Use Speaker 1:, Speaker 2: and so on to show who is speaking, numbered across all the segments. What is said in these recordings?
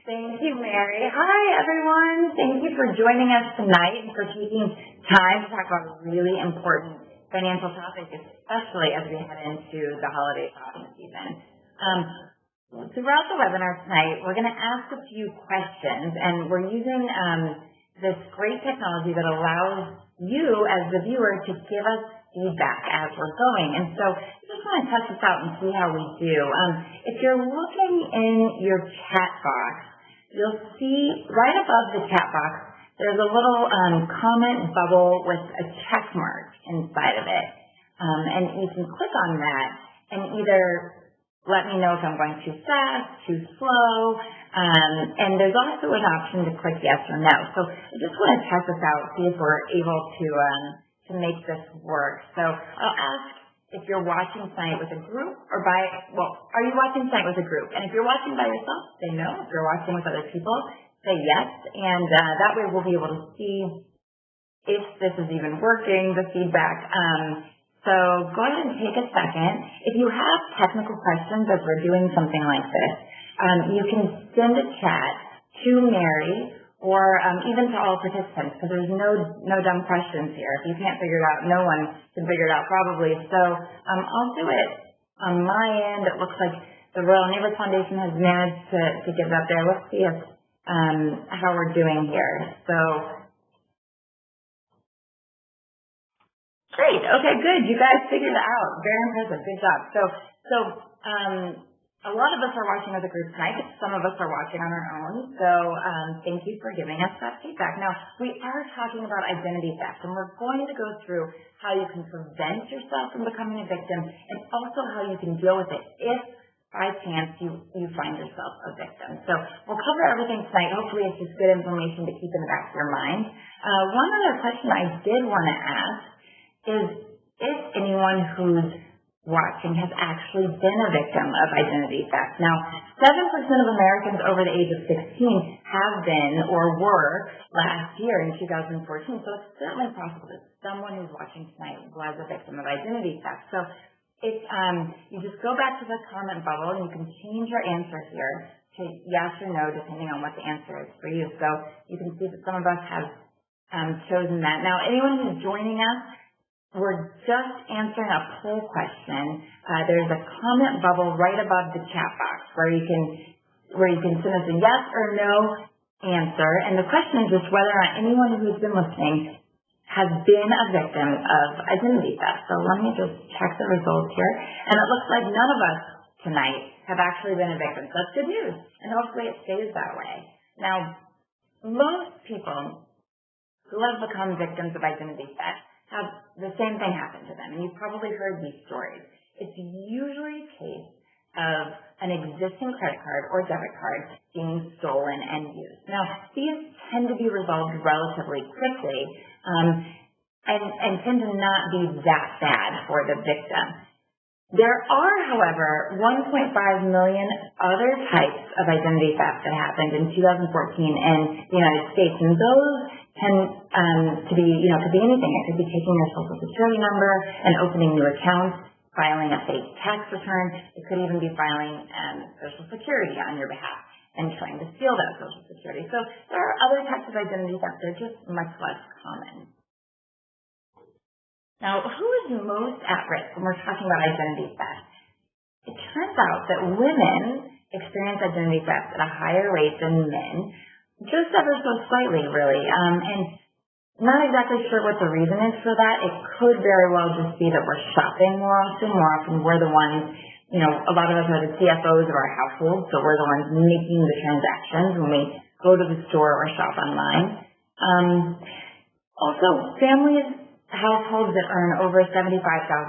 Speaker 1: Thank you, Mary. Hi, everyone. Thank you for joining us tonight and for taking time to talk about a really important financial topic, especially as we head into the holiday shopping season. Throughout the webinar tonight, we're going to ask a few questions, and we're using this great technology that allows you as the viewer to give us feedback as we're going. And so I just want to test this out and see how we do. If you're looking in your chat box, you'll see right above the chat box, there's a little comment bubble with a check mark inside of it. And you can click on that and either let me know if I'm going too fast, too slow, and there's also an option to click yes or no. So I just want to test this out, see if we're able to make this work. So I'll ask if you're watching tonight with a group or are you watching tonight with a group? And if you're watching by yourself, say no. If you're watching with other people, say yes. And that way we'll be able to see if this is even working, the feedback. So go ahead and take a second. If you have technical questions as we're doing something like this, you can send a chat to Mary or even to all participants, because there's no dumb questions here. If you can't figure it out, no one can figure it out probably. So I'll do it on my end. It looks like the Royal Neighbors Foundation has managed to get it up there. Let's see if how we're doing here. So great. Okay, good. You guys figured it out. Very impressive. Good job. So a lot of us are watching as a group tonight. Some of us are watching on our own. So thank you for giving us that feedback. Now, we are talking about identity theft, and we're going to go through how you can prevent yourself from becoming a victim and also how you can deal with it if by chance you find yourself a victim. So we'll cover everything tonight. Hopefully it's just good information to keep in the back of your mind. One other question I did want to ask is if anyone who's watching has actually been a victim of identity theft. Now, 7% of Americans over the age of 16 have been or were last year in 2014. So it's certainly possible that someone who's watching tonight was a victim of identity theft. So if you just go back to the comment bubble and you can change your answer here to yes or no depending on what the answer is for you. So you can see that some of us have chosen that. Now, anyone who's joining us, we're just answering a poll question. There's a comment bubble right above the chat box where you can send us a yes or no answer. And the question is just whether or not anyone who's been listening has been a victim of identity theft. So let me just check the results here. And it looks like none of us tonight have actually been a victim. So that's good news. And hopefully it stays that way. Now, most people who have become victims of identity theft have the same thing happen to them. And you've probably heard these stories. It's usually a case of an existing credit card or debit card being stolen and used. Now, these tend to be resolved relatively quickly and tend to not be that bad for the victim. There are, however, 1.5 million other types of identity theft that happened in 2014 in the United States, and those tend to be, could be anything. It could be taking your social security number and opening new accounts, filing a fake tax return. It could even be filing social security on your behalf and trying to steal that social security. So there are other types of identity theft. They're just much less common. Now, who is most at risk when we're talking about identity theft? It turns out that women experience identity theft at a higher rate than men, just ever so slightly, really. And not exactly sure what the reason is for that. It could very well just be that we're shopping more often. More often we're the ones, a lot of us are the CFOs of our households, so we're the ones making the transactions when we go to the store or shop online. Also, households that earn over $75,000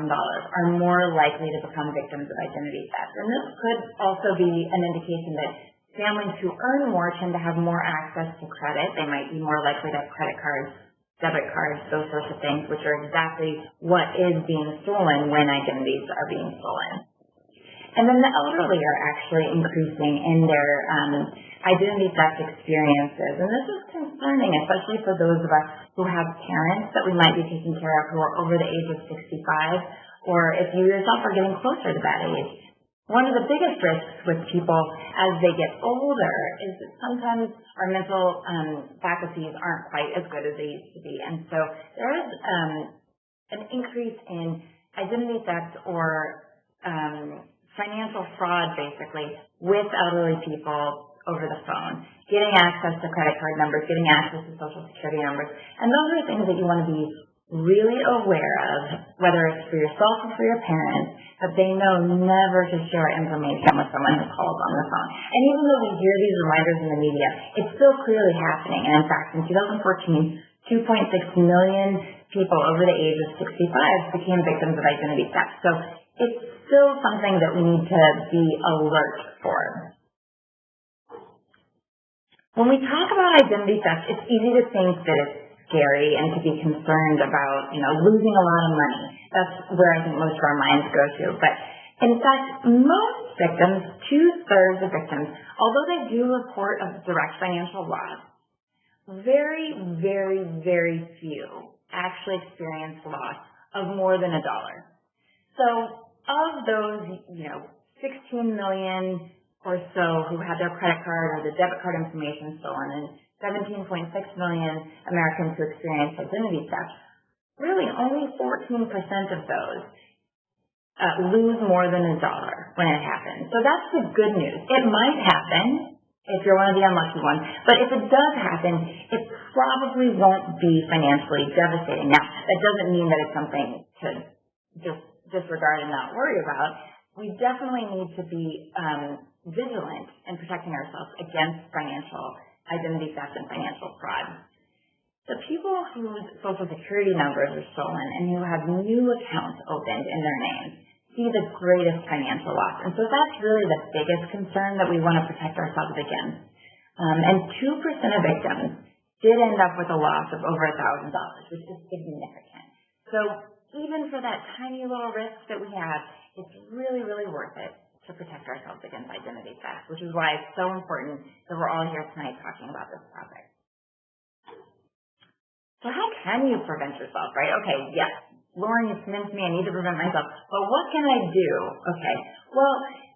Speaker 1: are more likely to become victims of identity theft. And this could also be an indication that families who earn more tend to have more access to credit. They might be more likely to have credit cards, debit cards, those sorts of things, which are exactly what is being stolen when identities are being stolen. And then the elderly are actually increasing in their identity theft experiences. And this is concerning, especially for those of us who have parents that we might be taking care of who are over the age of 65, or if you yourself are getting closer to that age. One of the biggest risks with people as they get older is that sometimes our mental faculties aren't quite as good as they used to be. And so there is an increase in identity theft or financial fraud, basically, with elderly people over the phone, getting access to credit card numbers, getting access to social security numbers. And those are things that you want to be really aware of, whether it's for yourself or for your parents, that they know never to share information with someone who calls on the phone. And even though we hear these reminders in the media, it's still clearly happening. And in fact, in 2014, 2.6 million people over the age of 65 became victims of identity theft. So it's still something that we need to be alert for. When we talk about identity theft, it's easy to think that it's scary and to be concerned about, losing a lot of money. That's where I think most of our minds go to. But in fact, most victims, 2/3 of victims, although they do report a direct financial loss, very, very, very few actually experience loss of more than $1. So of those, 16 million or so who had their credit card or the debit card information stolen, and 17.6 million Americans who experienced identity theft, really only 14% of those lose more than $1 when it happens. So that's the good news. It might happen if you're one of the unlucky ones, but if it does happen, it probably won't be financially devastating. Now, that doesn't mean that it's something to just disregard and not worry about. We definitely need to be vigilant in protecting ourselves against financial identity theft and financial fraud. The people whose social security numbers are stolen and who have new accounts opened in their names see the greatest financial loss. And so that's really the biggest concern that we want to protect ourselves against. And 2% of victims did end up with a loss of over $1,000, which is significant. So even for that tiny little risk that we have, it's really, really worth it to protect ourselves against identity theft, which is why it's so important that we're all here tonight talking about this topic. So how can you prevent yourself, right? Okay, yes, Lauren, you convinced me I need to prevent myself, but what can I do? Okay, well,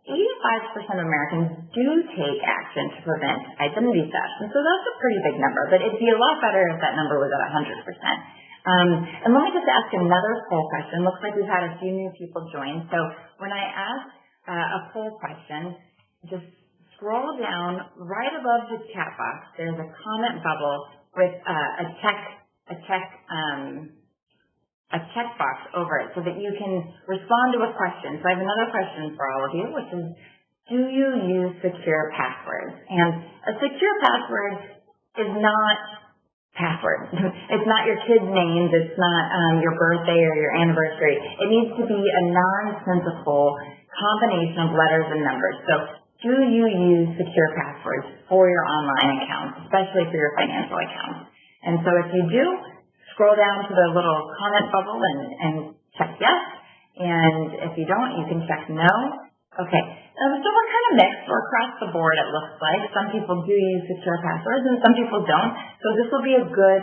Speaker 1: 85% of Americans do take action to prevent identity theft, and so that's a pretty big number, but it'd be a lot better if that number was at 100%. And let me just ask another poll question. Looks like we've had a few new people join, so when I ask a poll question, just scroll down right above the chat box. There's a comment bubble with a checkbox over it so that you can respond to a question. So I have another question for all of you, which is, do you use secure passwords? And a secure password is not password. It's not your kids' names. It's not your birthday or your anniversary. It needs to be a nonsensical combination of letters and numbers. So do you use secure passwords for your online accounts, especially for your financial accounts? And so if you do, scroll down to the little comment bubble and check yes. And if you don't, you can check no. Okay. So we're kind of mixed. We're across the board, it looks like. Some people do use secure passwords and some people don't. So this will be a good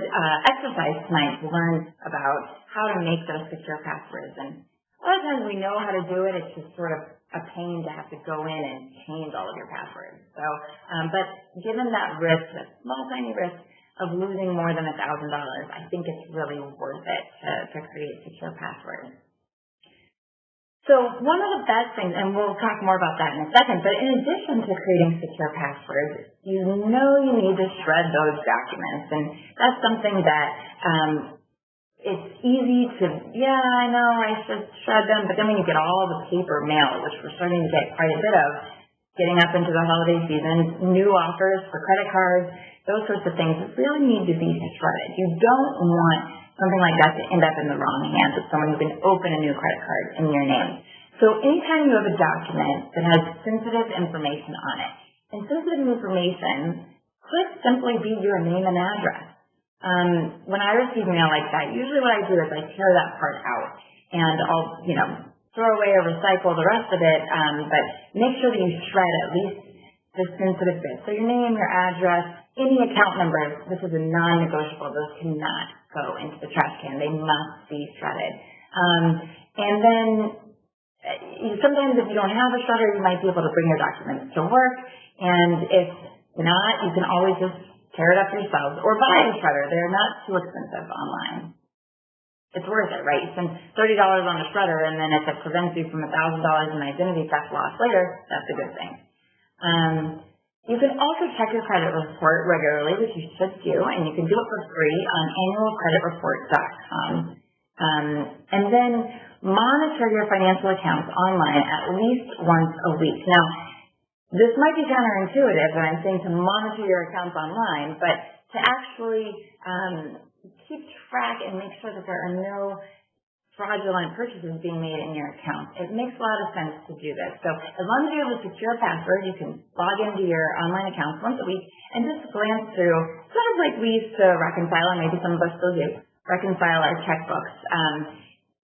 Speaker 1: exercise tonight to learn about how to make those secure passwords. And a lot of times we know how to do it. It's just sort of a pain to have to go in and change all of your passwords. So, but given that risk, that small, tiny risk of losing more than $1,000, I think it's really worth it to create secure passwords. So one of the best things, and we'll talk more about that in a second, but in addition to creating secure passwords, you need to shred those documents. And that's something that it's easy to, I know I should shred them, but then when you get all the paper mail, which we're starting to get quite a bit of, getting up into the holiday season, new offers for credit cards, those sorts of things really need to be shredded. You don't want something like that to end up in the wrong hands of someone who can open a new credit card in your name. So anytime you have a document that has sensitive information on it, and sensitive information could simply be your name and address. When I receive mail like that, usually what I do is I tear that part out and I'll, throw away or recycle the rest of it, but make sure that you shred at least the sensitive bits. So your name, your address, any account number, this is a non-negotiable. Those cannot go into the trash can. They must be shredded. And then sometimes if you don't have a shredder, you might be able to bring your documents to work, and if not, you can always just tear it up yourselves or buy a shredder. They're not too expensive online. It's worth it, right? You spend $30 on a shredder, and then if it prevents you from $1,000 in identity theft loss later, that's a good thing. You can also check your credit report regularly, which you should do, and you can do it for free on annualcreditreport.com. And then monitor your financial accounts online at least once a week. Now, this might be counterintuitive when I'm saying to monitor your accounts online, but to actually keep track and make sure that there are no fraudulent purchases being made in your account. It makes a lot of sense to do this. So as long as you have a secure password, you can log into your online accounts once a week and just glance through, sort of like we used to reconcile, and maybe some of us still do, reconcile our checkbooks.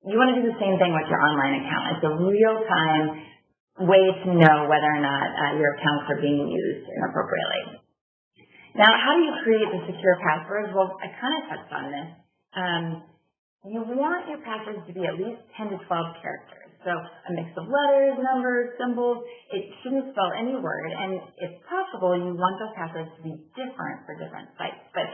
Speaker 1: You want to do the same thing with your online account. It's a real-time way to know whether or not your accounts are being used inappropriately. Now, how do you create the secure passwords? Well, I kind of touched on this. You want your passwords to be at least 10 to 12 characters. So a mix of letters, numbers, symbols. It shouldn't spell any word. And if possible, you want those passwords to be different for different sites. But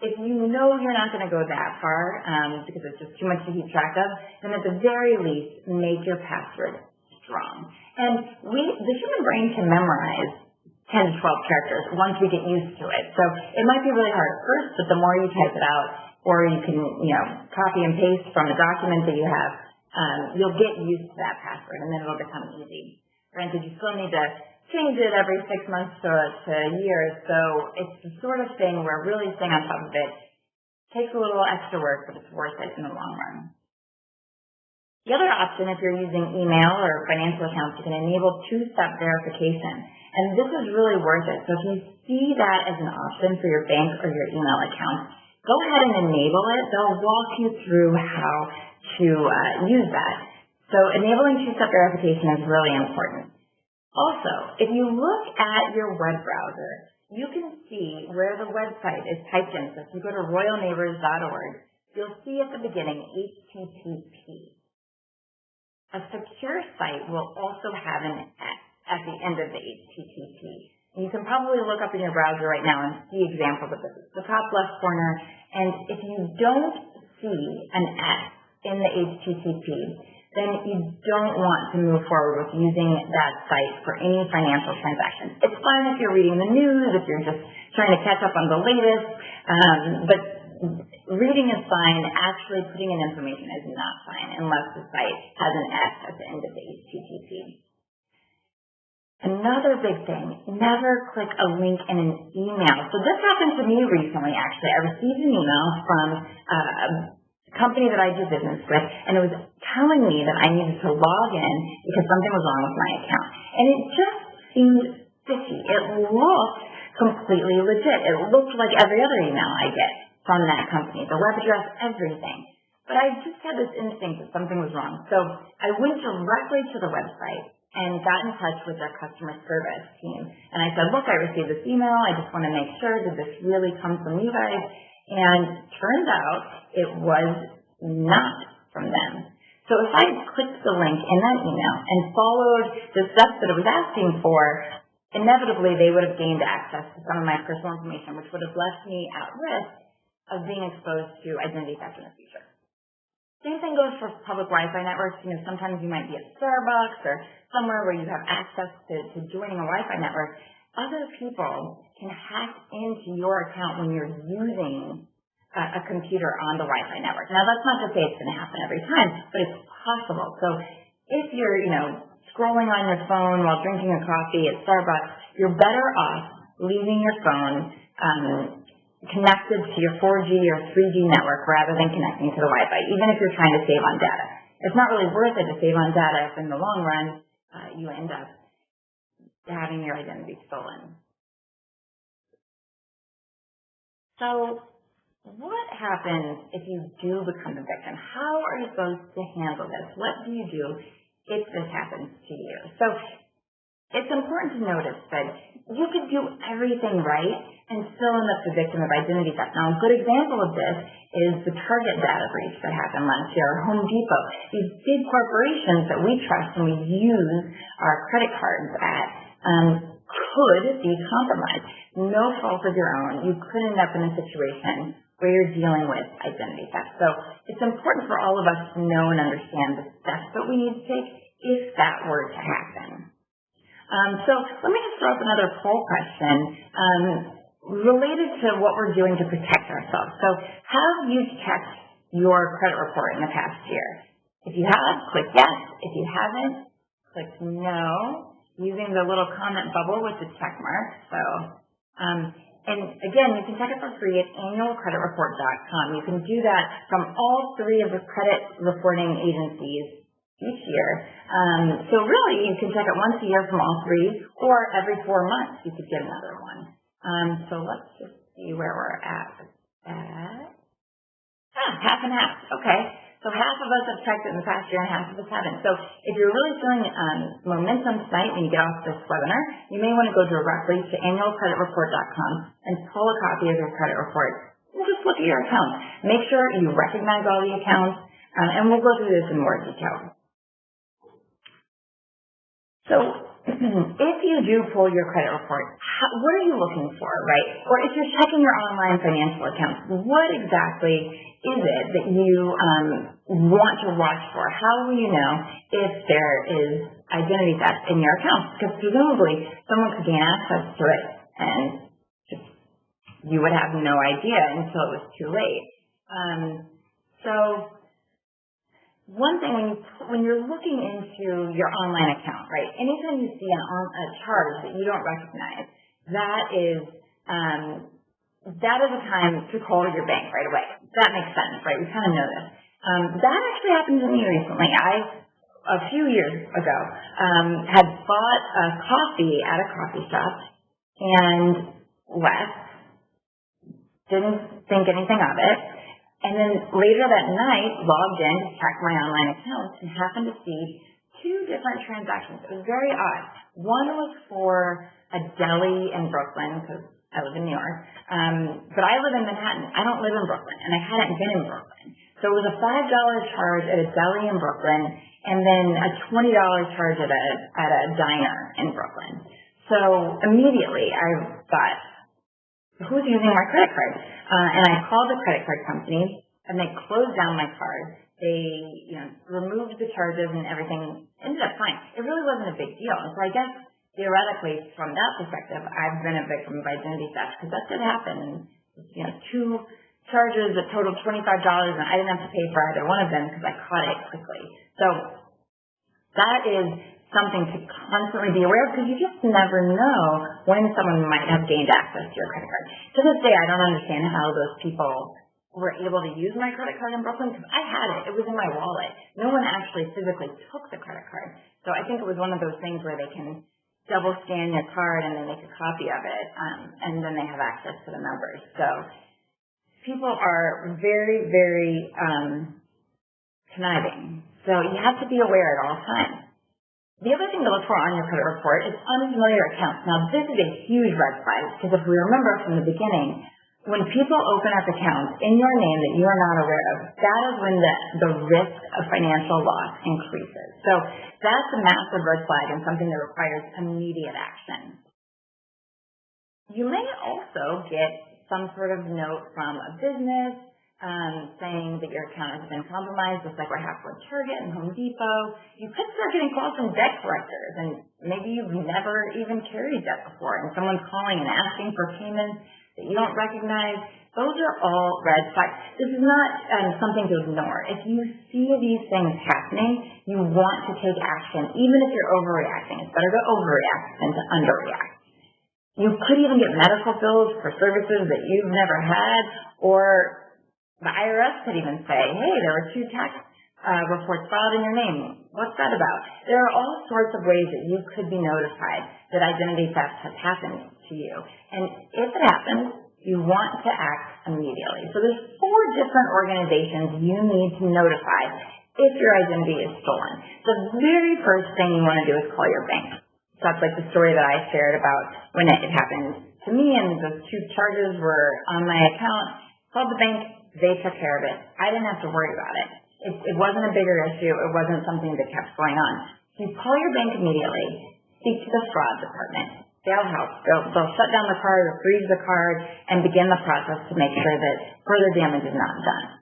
Speaker 1: if you know you're not going to go that far because it's just too much to keep track of, then at the very least, make your password strong. And the human brain can memorize 10 to 12 characters once we get used to it. So it might be really hard at first, but the more you type it out, or you can, copy and paste from the document that you have, you'll get used to that password, and then it'll become easy. Granted, you still need to change it every 6 months to a year, so it's the sort of thing where really staying on top of it takes a little extra work, but it's worth it in the long run. The other option, if you're using email or financial accounts, you can enable two-step verification. And this is really worth it. So if you see that as an option for your bank or your email account, go ahead and enable it. They'll walk you through how to use that. So enabling two-step verification is really important. Also, if you look at your web browser, you can see where the website is typed in. So if you go to royalneighbors.org, you'll see at the beginning HTTP. A secure site will also have an at the end of the HTTP. And you can probably look up in your browser right now and see examples of this. It's the top left corner. And if you don't see an S in the HTTP, then you don't want to move forward with using that site for any financial transactions. It's fine if you're reading the news, if you're just trying to catch up on the latest, but reading is fine. Actually putting in information is not fine unless the site has an S at the end of the HTTP. Another big thing, never click a link in an email. So this happened to me recently, actually. I received an email from a company that I do business with, and it was telling me that I needed to log in because something was wrong with my account. And it just seemed fishy. It looked completely legit. It looked like every other email I get from that company, the web address, everything. But I just had this instinct that something was wrong. So I went directly to the website and got in touch with their customer service team. And I said, look, I received this email. I just want to make sure that this really comes from you guys. And turns out it was not from them. So if I clicked the link in that email and followed the steps that it was asking for, inevitably they would have gained access to some of my personal information, which would have left me at risk of being exposed to identity theft in the future. Same thing goes for public Wi-Fi networks. Sometimes you might be at Starbucks or somewhere where you have access to joining a Wi-Fi network. Other people can hack into your account when you're using a computer on the Wi-Fi network. Now, that's not to say it's going to happen every time, but it's possible. So if you're, scrolling on your phone while drinking a coffee at Starbucks, you're better off leaving your phone connected to your 4G or 3G network rather than connecting to the Wi-Fi, even if you're trying to save on data. It's not really worth it to save on data if in the long run you end up having your identity stolen. So what happens if you do become a victim? How are you supposed to handle this? What do you do if this happens to you? So it's important to notice that you could do everything right, and still end up the victim of identity theft. Now, a good example of this is the Target data breach that happened last year, or Home Depot. These big corporations that we trust and we use our credit cards at could be compromised. No fault of your own. You could end up in a situation where you're dealing with identity theft. So it's important for all of us to know and understand the steps that we need to take if that were to happen. So let me just throw up another poll question related to what we're doing to protect ourselves. So have you checked your credit report in the past year? If you have, click yes. If you haven't, click no, using the little comment bubble with the check mark. So, and again, you can check it for free at annualcreditreport.com. You can do that from all three of the credit reporting agencies each year. So really, you can check it once a year from all three, or every 4 months you could get another one. So let's just see where we're at with that. Half and half. Okay. So half of us have checked it in the past year and half of us haven't. So if you're really feeling momentum tonight when you get off this webinar, you may want to go directly to annualcreditreport.com and pull a copy of your credit report and just look at your accounts. Make sure you recognize all the accounts, and we'll go through this in more detail. So if you do pull your credit report, what are you looking for, right? Or if you're checking your online financial accounts, what exactly is it that you want to watch for? How will you know if there is identity theft in your account? Because presumably someone could gain access to it and just, you would have no idea until it was too late. So one thing, when you're looking into your online account, right, anytime you see a charge that you don't recognize, that is a time to call your bank right away. That makes sense, right? We kind of know this. That actually happened to me recently. A few years ago, had bought a coffee at a coffee shop and left. Didn't think anything of it. And then later that night, logged in to check my online account and happened to see two different transactions. It was very odd. One was for a deli in Brooklyn, because I live in New York, but I live in Manhattan. I don't live in Brooklyn, and I hadn't been in Brooklyn. So it was a $5 charge at a deli in Brooklyn, and then a $20 charge at a diner in Brooklyn. So immediately I thought, who's using my credit card? And I called the credit card company, and they closed down my card. They, removed the charges and everything. Ended up fine. It really wasn't a big deal. And so I guess theoretically, from that perspective, I've been a victim of identity theft because that did happen. And, two charges that totaled $25, and I didn't have to pay for either one of them because I caught it quickly. So that is something to constantly be aware of, because you just never know when someone might have gained access to your credit card. To this day, I don't understand how those people were able to use my credit card in Brooklyn, because I had it. It was in my wallet. No one actually physically took the credit card. So I think it was one of those things where they can double scan your card and they make a copy of it, and then they have access to the numbers. So people are very, very conniving. So you have to be aware at all times. The other thing to look for on your credit report is unfamiliar accounts. Now, this is a huge red flag, because if we remember from the beginning, when people open up accounts in your name that you are not aware of, that is when the risk of financial loss increases. So that's a massive red flag and something that requires immediate action. You may also get some sort of note from a business saying that your account has been compromised, just like what happened with Target and Home Depot. You could start getting calls from debt collectors, and maybe you've never even carried debt before, and someone's calling and asking for payments that you don't recognize. Those are all red flags. This is not something to ignore. If you see these things happening, you want to take action, even if you're overreacting. It's better to overreact than to underreact. You could even get medical bills for services that you've never had, or the IRS could even say, hey, there were 2 tax reports filed in your name. What's that about? There are all sorts of ways that you could be notified that identity theft has happened to you. And if it happens, you want to act immediately. So there's 4 different organizations you need to notify if your identity is stolen. The very first thing you want to do is call your bank. So that's like the story that I shared about when it happened to me, and those 2 charges were on my account. Called the bank, they took care of it. I didn't have to worry about it. It wasn't a bigger issue. It wasn't something that kept going on. So you call your bank immediately, speak to the fraud department. They'll help. They'll shut down the card or freeze the card and begin the process to make sure that further damage is not done.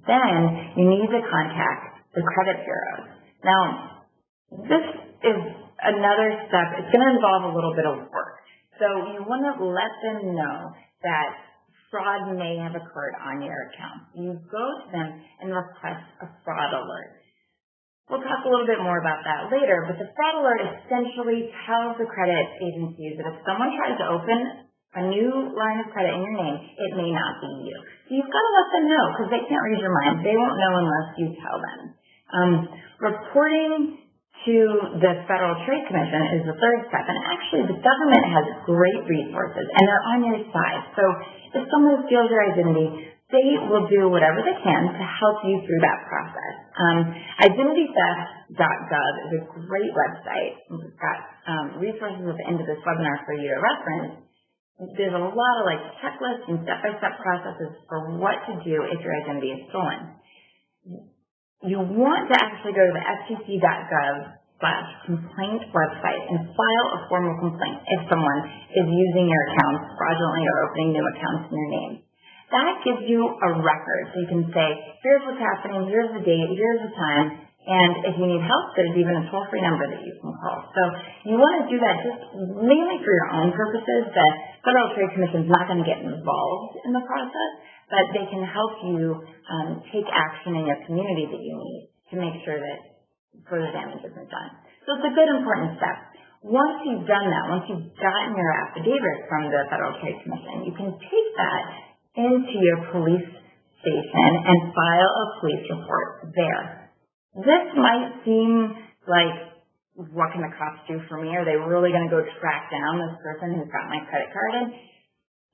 Speaker 1: Then you need to contact the credit bureaus. Now, this is another step. It's going to involve a little bit of work. So you want to let them know that fraud may have occurred on your account. You go to them and request a fraud alert. We'll talk a little bit more about that later, but the fraud alert essentially tells the credit agencies that if someone tries to open a new line of credit in your name, it may not be you. So you've got to let them know because they can't read your mind. They won't know unless you tell them. Reporting to the Federal Trade Commission is the third step, and actually the government has great resources, and they're on your side. So if someone steals your identity, they will do whatever they can to help you through that process. IdentityTheft.gov is a great website. We've got resources at the end of this webinar for you to reference. There's a lot of checklists and step-by-step processes for what to do if your identity is stolen. You want to actually go to the FTC.gov/complaint website and file a formal complaint if someone is using your account fraudulently or opening new accounts in your name. That gives you a record, so you can say, here's what's happening, here's the date, here's the time, and if you need help, there's even a toll-free number that you can call. So you want to do that just mainly for your own purposes. The Federal Trade Commission is not going to get involved in the process, but they can help you take action in your community that you need to make sure that further damage isn't done. So it's a good, important step. Once you've done that, once you've gotten your affidavit from the Federal Trade Commission, you can take that into your police station and file a police report there. This might seem like, what can the cops do for me? Are they really going to go track down this person who's got my credit card? And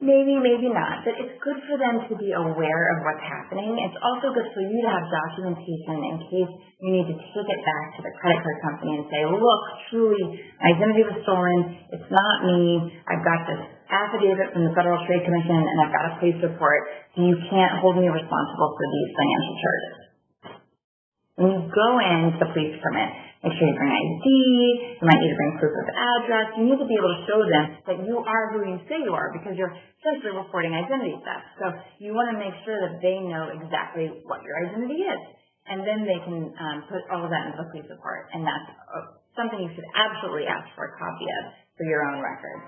Speaker 1: maybe, maybe not. But it's good for them to be aware of what's happening. It's also good for you to have documentation in case you need to take it back to the credit card company and say, look, truly, my identity was stolen. It's not me. I've got this affidavit from the Federal Trade Commission and I've got a police report. So you can't hold me responsible for these financial charges. When you go into the police department, make sure you bring ID, you might need to bring proof of address. You need to be able to show them that you are who you say you are because you're essentially reporting identity theft. So you want to make sure that they know exactly what your identity is. And then they can put all of that into the police report. And that's something you should absolutely ask for a copy of for your own record.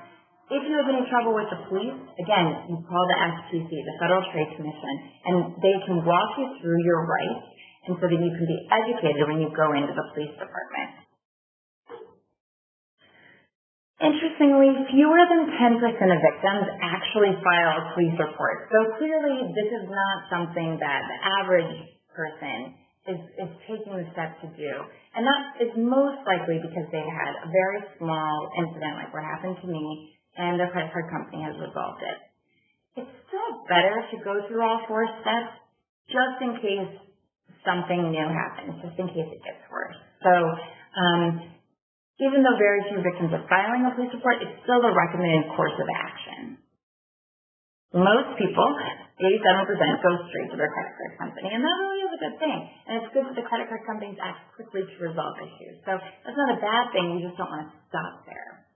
Speaker 1: If you have any trouble with the police, again, you call the FTC, the Federal Trade Commission, and they can walk you through your rights and so that you can be educated when you go into the police department. Interestingly, fewer than 10% of victims actually file a police report. So clearly, this is not something that the average person is taking the step to do. And that is most likely because they had a very small incident like what happened to me, and their credit card company has resolved it. It's still better to go through all 4 steps just in case something new happens, just in case it gets worse. So even though very few victims are filing a police report, it's still the recommended course of action. Most people, 87%, go straight to their credit card company, and that really is a good thing. And it's good that the credit card companies act quickly to resolve issues. So that's not a bad thing, you just don't want to stop there.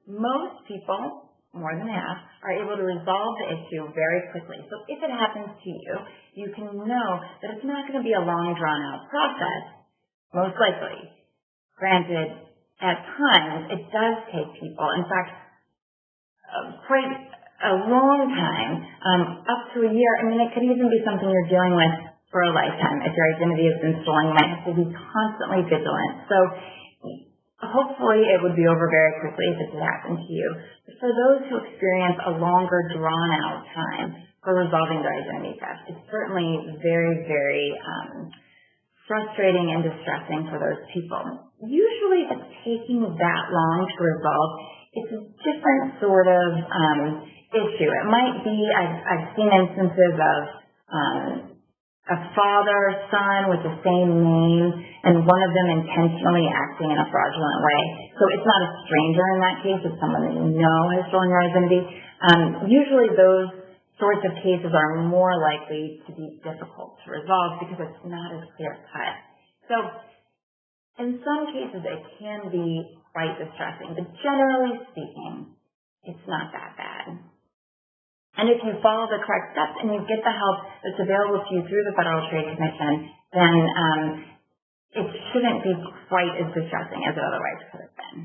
Speaker 1: Most people, more than half, are able to resolve the issue very quickly. So if it happens to you, you can know that it's not going to be a long, drawn-out process, most likely. Granted, at times, it does take people, in fact, quite a long time, up to a year. I mean, it could even be something you're dealing with for a lifetime. If your identity has been stolen, you might have to be constantly vigilant. So hopefully it would be over very quickly if it did happen to you. But for those who experience a longer, drawn-out time for resolving their identity theft, it's certainly very, very frustrating and distressing for those people. Usually if it's taking that long to resolve, it's a different sort of issue. It might be, I've seen instances of a father, son with the same name, and one of them intentionally acting in a fraudulent way. So it's not a stranger in that case, it's someone that you know has stolen your identity. Usually those sorts of cases are more likely to be difficult to resolve because it's not as clear-cut. So in some cases it can be quite distressing, but generally speaking, it's not that bad. And if you follow the correct steps and you get the help that's available to you through the Federal Trade Commission, then it shouldn't be quite as distressing as it otherwise could have been.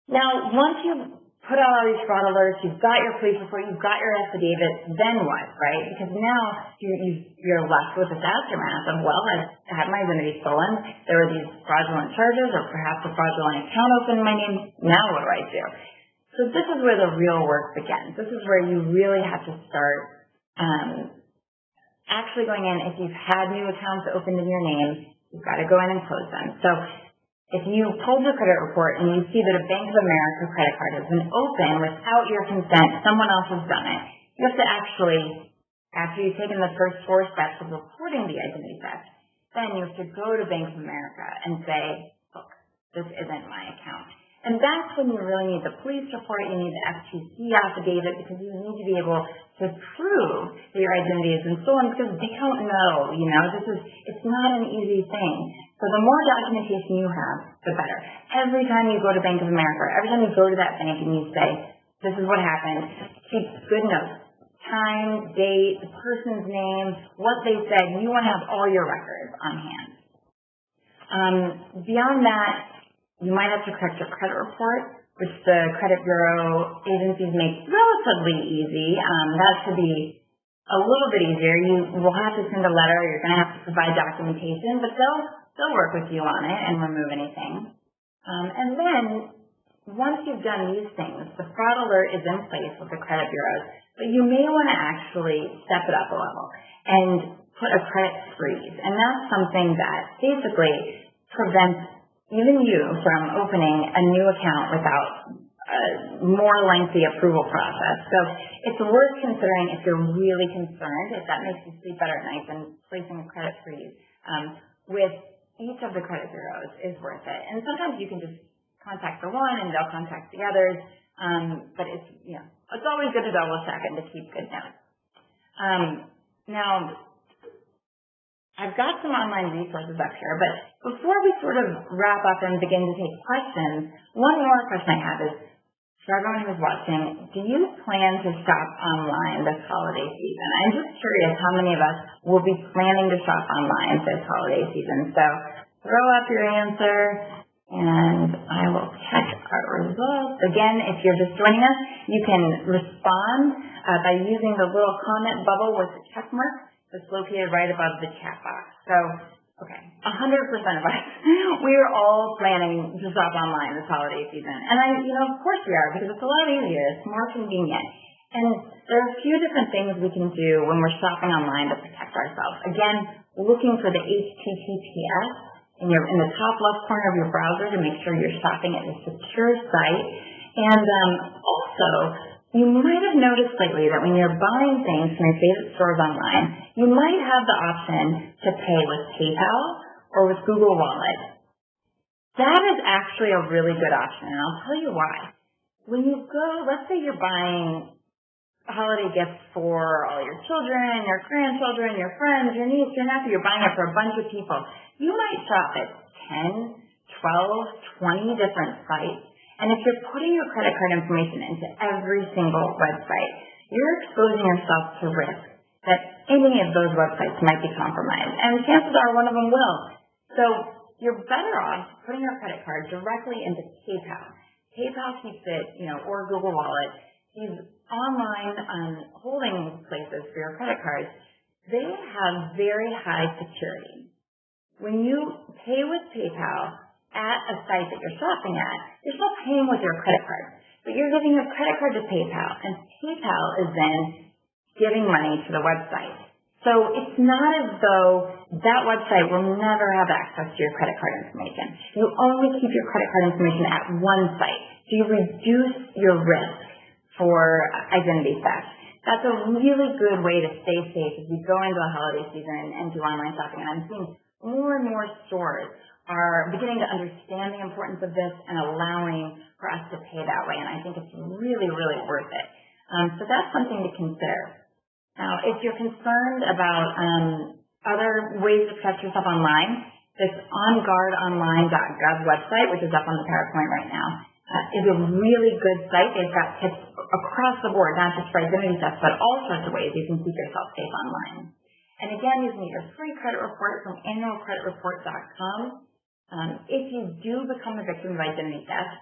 Speaker 1: Now, once you've put out all these fraud alerts, you've got your police report, you've got your affidavit, then what, right? Because now you're left with this aftermath of, well, I had my identity stolen, there were these fraudulent charges, or perhaps a fraudulent account opened in my name, now what do I do? So this is where the real work begins. This is where you really have to start actually going in. If you've had new accounts opened in your name, you've got to go in and close them. So if you pulled your credit report and you see that a Bank of America credit card has been opened without your consent, someone else has done it, you have to actually, after you've taken the first 4 steps of reporting the identity theft, then you have to go to Bank of America and say, look, this isn't my account. And that's when you really need the police report, you need the FTC affidavit, because you need to be able to prove that your identity has been stolen, because they don't know, it's not an easy thing. So the more documentation you have, the better. Every time you go to Bank of America, every time you go to that bank and you say, this is what happened, keep good notes. Time, date, the person's name, what they said, you want to have all your records on hand. Beyond that, you might have to correct your credit report, which the credit bureau agencies make relatively easy. That should be a little bit easier. You will have to send a letter. You're going to have to provide documentation, but they'll work with you on it and remove anything. And then once you've done these things, the fraud alert is in place with the credit bureaus, but you may want to actually step it up a level and put a credit freeze. And that's something that basically prevents even you from opening a new account without a more lengthy approval process. So it's worth considering if you're really concerned, if that makes you sleep better at night, then placing a credit freeze with each of the credit bureaus is worth it. And sometimes you can just contact the one and they'll contact the others, but it's always good to double check and to keep good notes. Now, I've got some online resources up here, but before we sort of wrap up and begin to take questions, one more question I have is, for everyone who's watching, do you plan to shop online this holiday season? I'm just curious how many of us will be planning to shop online this holiday season. So throw up your answer, and I will check our results. Again, if you're just joining us, you can respond by using the little comment bubble with the check mark. It's located right above the chat box. So, okay, 100% of us, we are all planning to shop online this holiday season. And of course we are, because it's a lot easier, it's more convenient. And there are a few different things we can do when we're shopping online to protect ourselves. Again, looking for the HTTPS in the top left corner of your browser to make sure you're shopping at a secure site. And also, you might have noticed lately that when you're buying things from your favorite stores online, you might have the option to pay with PayPal or with Google Wallet. That is actually a really good option, and I'll tell you why. When you go, let's say you're buying holiday gifts for all your children, your grandchildren, your friends, your niece, your nephew, you're buying it for a bunch of people. You might shop at 10, 12, 20 different sites. And if you're putting your credit card information into every single website, you're exposing yourself to risk that any of those websites might be compromised. And chances are one of them will. So you're better off putting your credit card directly into PayPal. PayPal keeps it, or Google Wallet. These online holding places for your credit cards, they have very high security. When you pay with PayPal at a site that you're shopping at, you're still paying with your credit card, but you're giving your credit card to PayPal, and PayPal is then giving money to the website. So it's not as though that website will never have access to your credit card information. You only keep your credit card information at one site, so you reduce your risk for identity theft. that's a really good way to stay safe as we go into the holiday season and do online shopping. And I'm seeing more and more stores are beginning to understand the importance of this and allowing for us to pay that way. And I think it's really, really worth it. So that's something to consider. Now, if you're concerned about other ways to protect yourself online, this onguardonline.gov website, which is up on the PowerPoint right now, is a really good site. They've got tips across the board, not just for identity theft, but all sorts of ways you can keep yourself safe online. And again, you can get your free credit report from annualcreditreport.com. If you do become a victim of identity theft,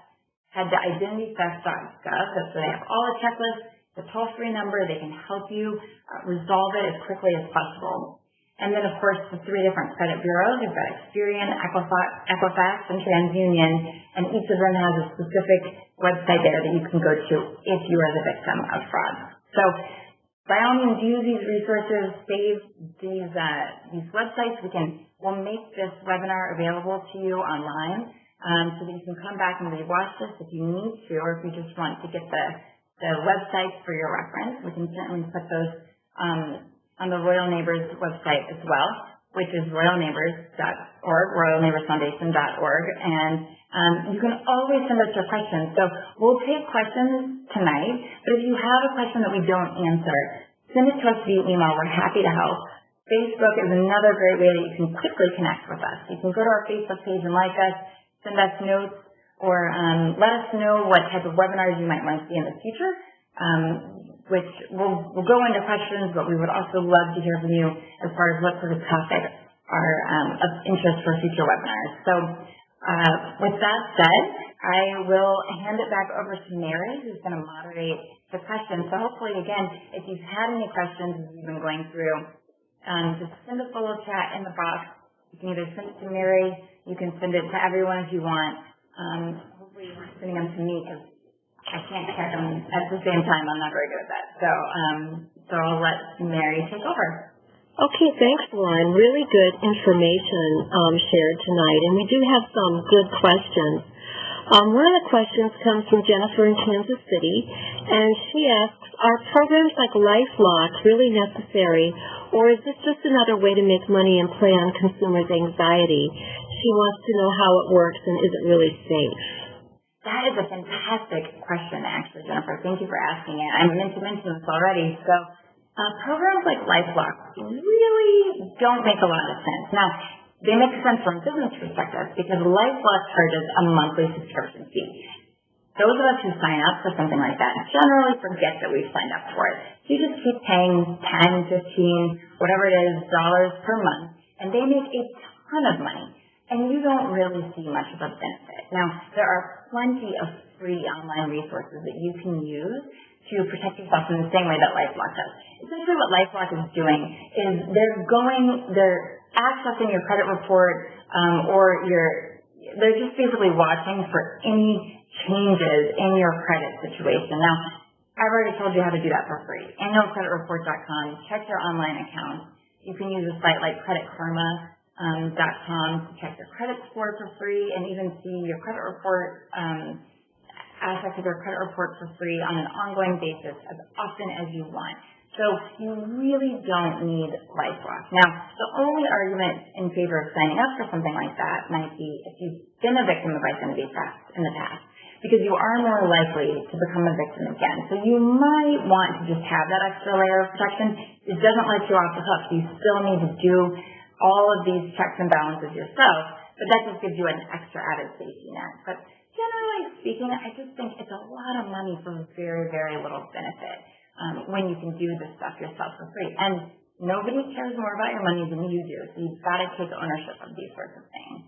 Speaker 1: head to identitytheft.gov. That's where they have all the checklists, the toll-free number. They can help you resolve it as quickly as possible. And then, of course, the 3 different credit bureaus. You've got Experian, Equifax, and TransUnion, and each of them has a specific website there that you can go to if you are the victim of fraud. So, by all means, use these resources, save these websites. We'll make this webinar available to you online so that you can come back and rewatch this if you need to, or if you just want to get the websites for your reference. We can certainly put those on the Royal Neighbors website as well, which is royalneighbors.org, royalneighborsfoundation.org, and you can always send us your questions. So we'll take questions tonight, but if you have a question that we don't answer, send it to us via email. We're happy to help. Facebook is another great way that you can quickly connect with us. You can go to our Facebook page and like us, send us notes, or let us know what type of webinars you might want to see in the future, which we'll go into questions, but we would also love to hear from you as far as what sort of topics are of interest for future webinars. So with that said, I will hand it back over to Mary, who's going to moderate the questions. So hopefully, again, if you've had any questions as we've been going through, just send us a little chat in the box. You can either send it to Mary, you can send it to everyone if you want. Hopefully you're not sending them to me because I can't check them at the same time. I'm not very good at that. So I'll let Mary take over.
Speaker 2: Okay, thanks, Lauren. Really good information shared tonight, and we do have some good questions. One of the questions comes from Jennifer in Kansas City, and she asks, are programs like LifeLock really necessary, or is this just another way to make money and play on consumers' anxiety? She wants to know how it works and is it really safe?
Speaker 1: That is a fantastic question, actually, Jennifer. Thank you for asking it. I meant to mention this already. So programs like LifeLock really don't make a lot of sense. Now, they make sense from a business perspective because LifeLock charges a monthly subscription fee. Those of us who sign up for something like that generally forget that we've signed up for it. So you just keep paying $10, $15, whatever it is, dollars per month, and they make a ton of money. And you don't really see much of a benefit. Now, there are plenty of free online resources that you can use to protect yourself in the same way that LifeLock does. Essentially what LifeLock is doing is they're accessing your credit report they're just basically watching for any changes in your credit situation. Now, I've already told you how to do that for free. Annualcreditreport.com, check your online accounts. You can use a site like creditkarma.com to check your credit score for free and even see your credit report, aspects of your credit report for free on an ongoing basis as often as you want. So you really don't need LifeLock. Now, the only argument in favor of signing up for something like that might be if you've been a victim of identity theft in the past, because you are more likely to become a victim again. So you might want to just have that extra layer of protection. It doesn't let you off the hook. You still need to do all of these checks and balances yourself, but that just gives you an extra added safety net. But generally speaking, I just think it's a lot of money for very, very little benefit when you can do this stuff yourself for free. And nobody cares more about your money than you do, so you've got to take ownership of these sorts of things.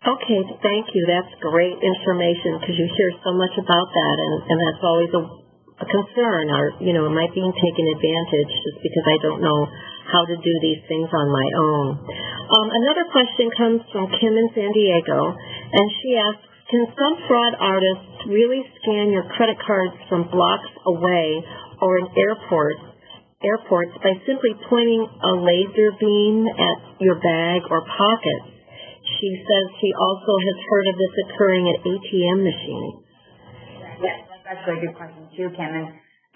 Speaker 2: Okay, thank you. That's great information because you hear so much about that, and that's always a concern, or, am I being taken advantage just because I don't know how to do these things on my own? Another question comes from Kim in San Diego, and she asks, can some fraud artists really scan your credit cards from blocks away or in airports by simply pointing a laser beam at your bag or pocket? She says she also has heard of this occurring at ATM machines.
Speaker 1: Yes, that's actually a good question too, Kim. And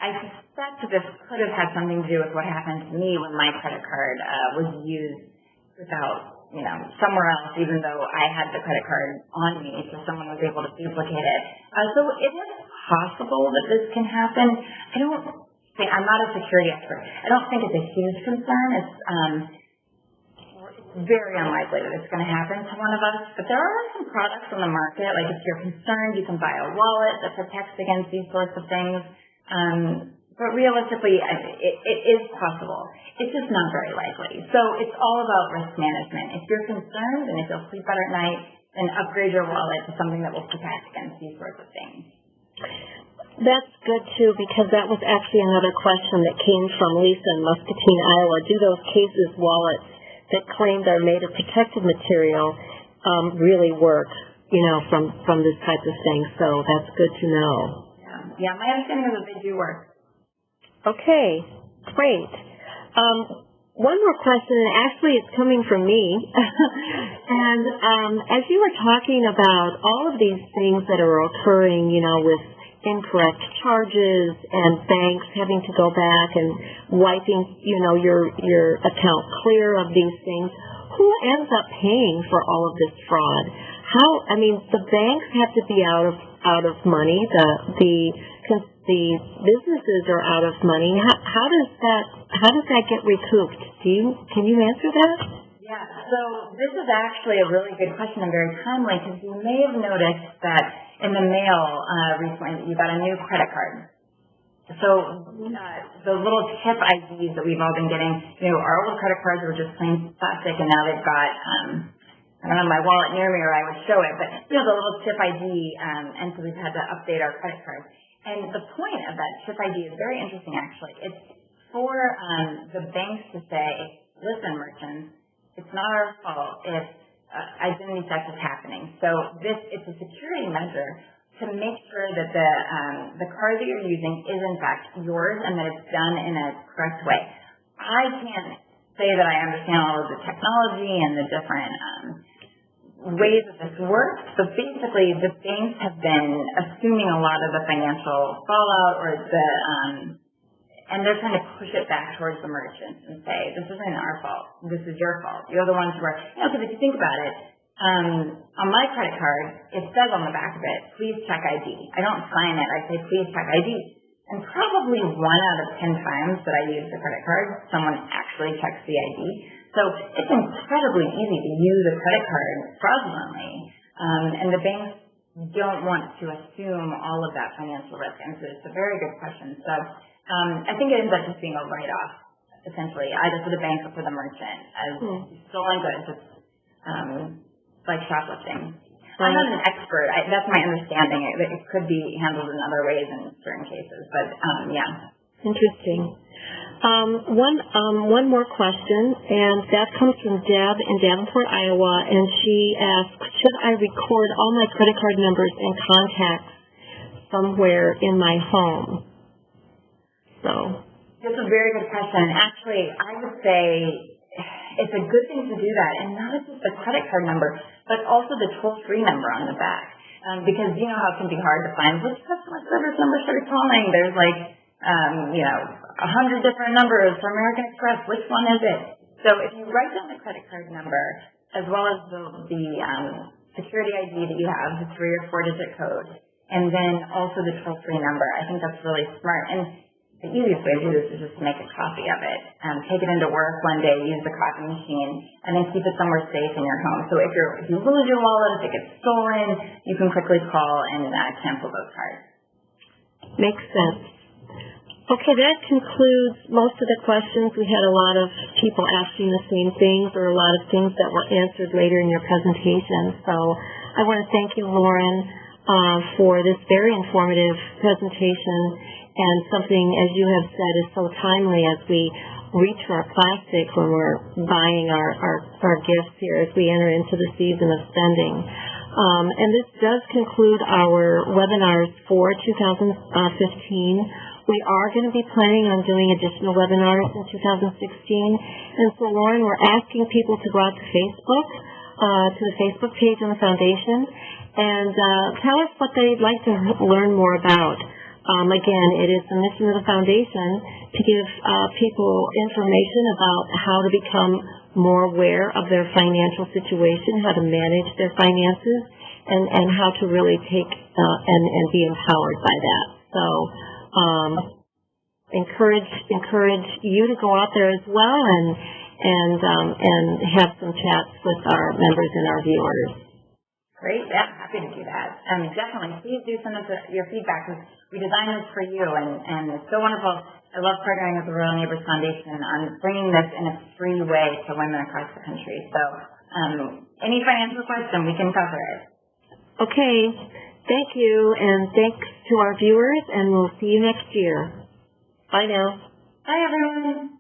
Speaker 1: I suspect this could have had something to do with what happened to me when my credit card was used without, somewhere else, even though I had the credit card on me, so someone was able to duplicate it. So it is possible that this can happen. I'm not a security expert. I don't think it's a huge concern. It's very unlikely that it's going to happen to one of us, but there are some products on the market, like if you're concerned, you can buy a wallet that protects against these sorts of things. But realistically, it is possible. It's just not very likely. So it's all about risk management. If you're concerned and if you'll sleep better at night, then upgrade your wallet to something that will protect against these sorts of things.
Speaker 2: That's good, too, because that was actually another question that came from Lisa in Muscatine, Iowa. Do those cases wallets that claimed are made of protective material really work, from this type of thing? So that's good to know.
Speaker 1: Yeah, my understanding is that they do work.
Speaker 2: Okay, great. One more question, and actually it's coming from me. And as you were talking about all of these things that are occurring, with incorrect charges and banks having to go back and wiping, your account clear of these things, who ends up paying for all of this fraud? The banks have to be out of money. The businesses are out of money. How does that get recouped? Can you answer that?
Speaker 1: Yeah. So this is actually a really good question and very timely, because you may have noticed that in the mail recently you got a new credit card. So the little chip IDs that we've all been getting, our old credit cards were just plain plastic, and now they've got I don't have my wallet near me, or I would show it, but the little chip ID, and so we've had to update our credit cards. And the point of that chip ID is very interesting, actually. It's for the banks to say, listen, merchants, it's not our fault if identity theft is happening. So it's a security measure to make sure that the card that you're using is in fact yours and that it's done in a correct way. I can't say that I understand all of the technology and the different ways that this works. So basically, the banks have been assuming a lot of the financial fallout, or and they're trying to push it back towards the merchants and say, this isn't our fault. This is your fault. You're the ones who are, because if you think about it, on my credit card, it says on the back of it, please check ID. I don't sign it. I say, please check ID. And probably 1 out of 10 times that I use the credit card, someone actually checks the ID. So it's incredibly easy to use a credit card fraudulently. And the banks don't want to assume all of that financial risk. And so it's a very good question. So I think it ends up just being a write-off, essentially, either for the bank or for the merchant, as stolen goods. It's like shoplifting. I'm not an expert. That's my understanding. It could be handled in other ways in certain cases, but yeah.
Speaker 2: Interesting. One more question, and that comes from Deb in Davenport, Iowa, and she asks, should I record all my credit card numbers and contacts somewhere in my home? So
Speaker 1: that's a very good question. Actually, I would say it's a good thing to do that, and not just the credit card number, but also the toll-free number on the back. Because you know how it can be hard to find which customer service number should I be calling. There's 100 different numbers for American Express. Which one is it? So if you write down the credit card number, as well as the security ID that you have, the 3 or 4 digit code, and then also the toll-free number, I think that's really smart. And the easiest way to do this is just to make a copy of it. Take it into work one day, use the copy machine, and then keep it somewhere safe in your home. So if you lose your wallet, if it gets stolen, you can quickly call and cancel those cards.
Speaker 2: Makes sense. Okay, that concludes most of the questions. We had a lot of people asking the same things, or a lot of things that were answered later in your presentation. So I want to thank you, Lauren, for this very informative presentation, and something, as you have said, is so timely as we reach for our plastic when we're buying our gifts here as we enter into the season of spending. And this does conclude our webinars for 2015. We are going to be planning on doing additional webinars in 2016. And so, Lauren, we're asking people to go out to Facebook, to the Facebook page on the Foundation, and tell us what they'd like to learn more about. again, it is the mission of the foundation to give people information about how to become more aware of their financial situation, how to manage their finances, and how to really take and be empowered by that. So encourage you to go out there as well and have some chats with our members and our viewers.
Speaker 1: Great, yeah, happy to do that. Definitely, please do send us your feedback, because we designed this for you, and it's so wonderful. I love partnering with the Royal Neighbors Foundation on bringing this in a free way to women across the country. So any financial question, we can cover it.
Speaker 2: Okay, thank you, and thanks to our viewers, and we'll see you next year. Bye now.
Speaker 1: Bye, everyone.